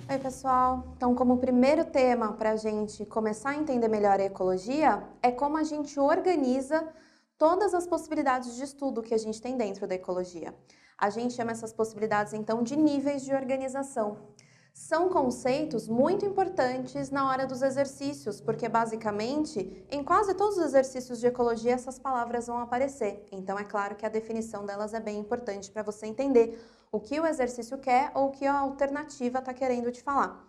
Oi, pessoal! Então, como primeiro tema para a gente começar a entender melhor a ecologia, é como a gente organiza todas as possibilidades de estudo que a gente tem dentro da ecologia. A gente chama essas possibilidades, então, de níveis de organização. São conceitos muito importantes na hora dos exercícios, porque basicamente, em quase todos os exercícios de ecologia, essas palavras vão aparecer. Então, é claro que a definição delas é bem importante para você entender o que o exercício quer ou o que a alternativa está querendo te falar.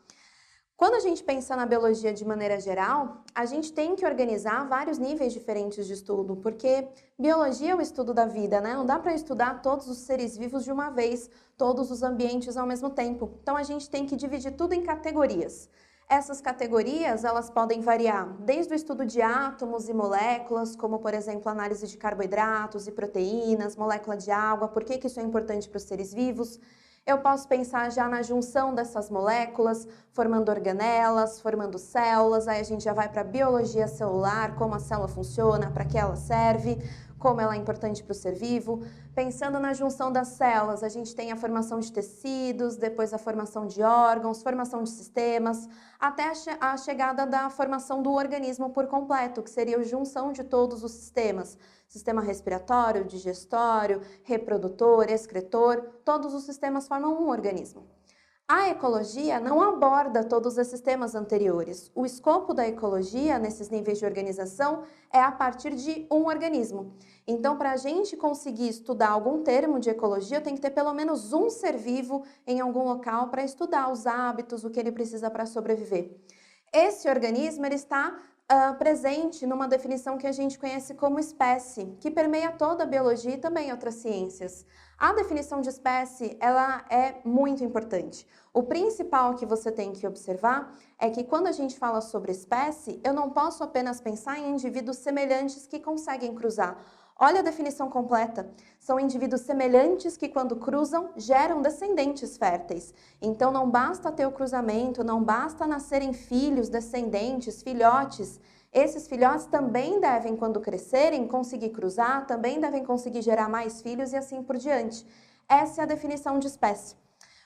Quando a gente pensa na biologia de maneira geral, a gente tem que organizar vários níveis diferentes de estudo, porque biologia é o estudo da vida, né? Não dá para estudar todos os seres vivos de uma vez, todos os ambientes ao mesmo tempo. Então a gente tem que dividir tudo em categorias. Essas categorias, elas podem variar desde o estudo de átomos e moléculas, como por exemplo, análise de carboidratos e proteínas, molécula de água, por que isso é importante para os seres vivos. Eu posso pensar já na junção dessas moléculas, formando organelas, formando células, aí a gente já vai para a biologia celular, como a célula funciona, para que ela serve, como ela é importante para o ser vivo. Pensando na junção das células, a gente tem a formação de tecidos, depois a formação de órgãos, formação de sistemas, até a chegada da formação do organismo por completo, que seria a junção de todos os sistemas. Sistema respiratório, digestório, reprodutor, excretor, todos os sistemas formam um organismo. A ecologia não aborda todos esses temas anteriores. O escopo da ecologia, nesses níveis de organização, é a partir de um organismo. Então, para a gente conseguir estudar algum termo de ecologia, tem que ter pelo menos um ser vivo em algum local para estudar os hábitos, o que ele precisa para sobreviver. Esse organismo ele está presente numa definição que a gente conhece como espécie, que permeia toda a biologia e também outras ciências. A definição de espécie, ela é muito importante. O principal que você tem que observar é que quando a gente fala sobre espécie, eu não posso apenas pensar em indivíduos semelhantes que conseguem cruzar. Olha a definição completa. São indivíduos semelhantes que, quando cruzam, geram descendentes férteis. Então, não basta ter o cruzamento, não basta nascerem filhos, descendentes, filhotes. Esses filhotes também devem, quando crescerem, conseguir cruzar, também devem conseguir gerar mais filhos e assim por diante. Essa é a definição de espécie.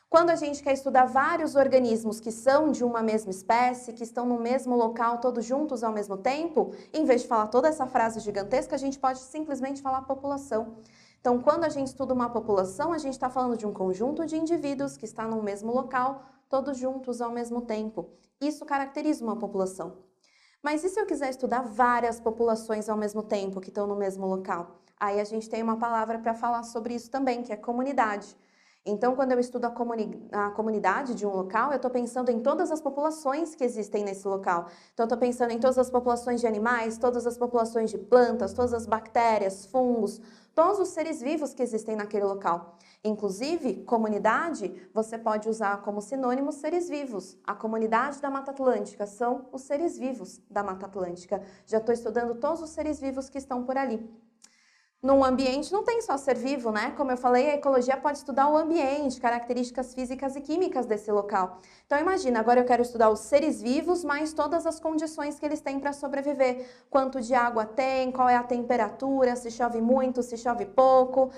Quando a gente quer estudar vários organismos que são de uma mesma espécie, que estão no mesmo local, todos juntos ao mesmo tempo, em vez de falar toda essa frase gigantesca, a gente pode simplesmente falar população. Então, quando a gente estuda uma população, a gente está falando de um conjunto de indivíduos que está no mesmo local, todos juntos ao mesmo tempo. Isso caracteriza uma população. Mas e se eu quiser estudar várias populações ao mesmo tempo que estão no mesmo local? Aí a gente tem uma palavra para falar sobre isso também, que é comunidade. Então, quando eu estudo a comunidade de um local, eu estou pensando em todas as populações que existem nesse local. Então, eu estou pensando em todas as populações de animais, todas as populações de plantas, todas as bactérias, fungos, todos os seres vivos que existem naquele local. Inclusive, comunidade, você pode usar como sinônimo seres vivos. A comunidade da Mata Atlântica são os seres vivos da Mata Atlântica. Já estou estudando todos os seres vivos que estão por ali. Num ambiente não tem só ser vivo, né? Como eu falei, a ecologia pode estudar o ambiente, características físicas e químicas desse local. Então imagina, agora eu quero estudar os seres vivos, mais todas as condições que eles têm para sobreviver. Quanto de água tem, qual é a temperatura, se chove muito, se chove pouco,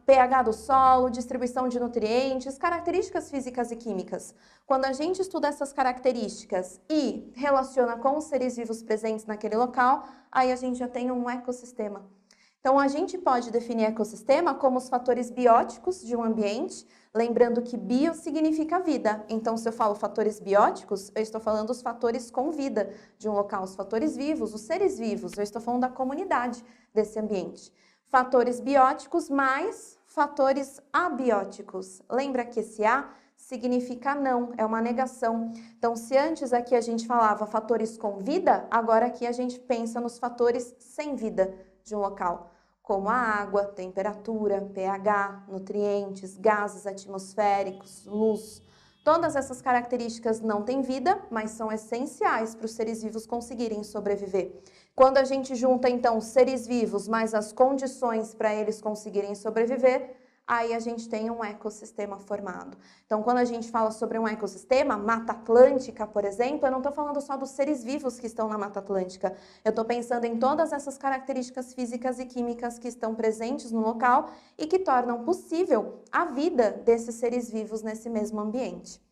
pH do solo, distribuição de nutrientes, características físicas e químicas. Quando a gente estuda essas características e relaciona com os seres vivos presentes naquele local, aí a gente já tem um ecossistema. Então, a gente pode definir ecossistema como os fatores bióticos de um ambiente, lembrando que bio significa vida. Então, se eu falo fatores bióticos, eu estou falando os fatores com vida de um local, os fatores vivos, os seres vivos, eu estou falando da comunidade desse ambiente. Fatores bióticos mais fatores abióticos. Lembra que esse A significa não, é uma negação. Então, se antes aqui a gente falava fatores com vida, agora aqui a gente pensa nos fatores sem vida de um local, como a água, temperatura, pH, nutrientes, gases atmosféricos, luz. Todas essas características não têm vida, mas são essenciais para os seres vivos conseguirem sobreviver. Quando a gente junta, então, os seres vivos mais as condições para eles conseguirem sobreviver, aí a gente tem um ecossistema formado. Então, quando a gente fala sobre um ecossistema, Mata Atlântica, por exemplo, eu não estou falando só dos seres vivos que estão na Mata Atlântica. Eu estou pensando em todas essas características físicas e químicas que estão presentes no local e que tornam possível a vida desses seres vivos nesse mesmo ambiente.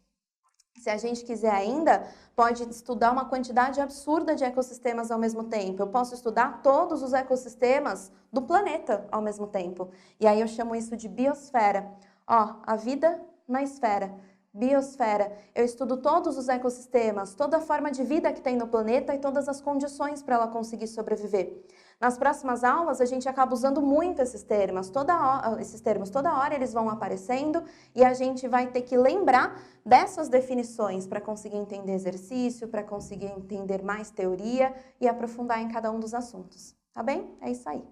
Se a gente quiser ainda, pode estudar uma quantidade absurda de ecossistemas ao mesmo tempo. Eu posso estudar todos os ecossistemas do planeta ao mesmo tempo. E aí eu chamo isso de biosfera. Ó, a vida na esfera. Biosfera. Eu estudo todos os ecossistemas, toda a forma de vida que tem no planeta e todas as condições para ela conseguir sobreviver. Nas próximas aulas, a gente acaba usando muito esses termos. Toda hora eles vão aparecendo e a gente vai ter que lembrar dessas definições para conseguir entender exercício, para conseguir entender mais teoria e aprofundar em cada um dos assuntos. Tá bem? É isso aí.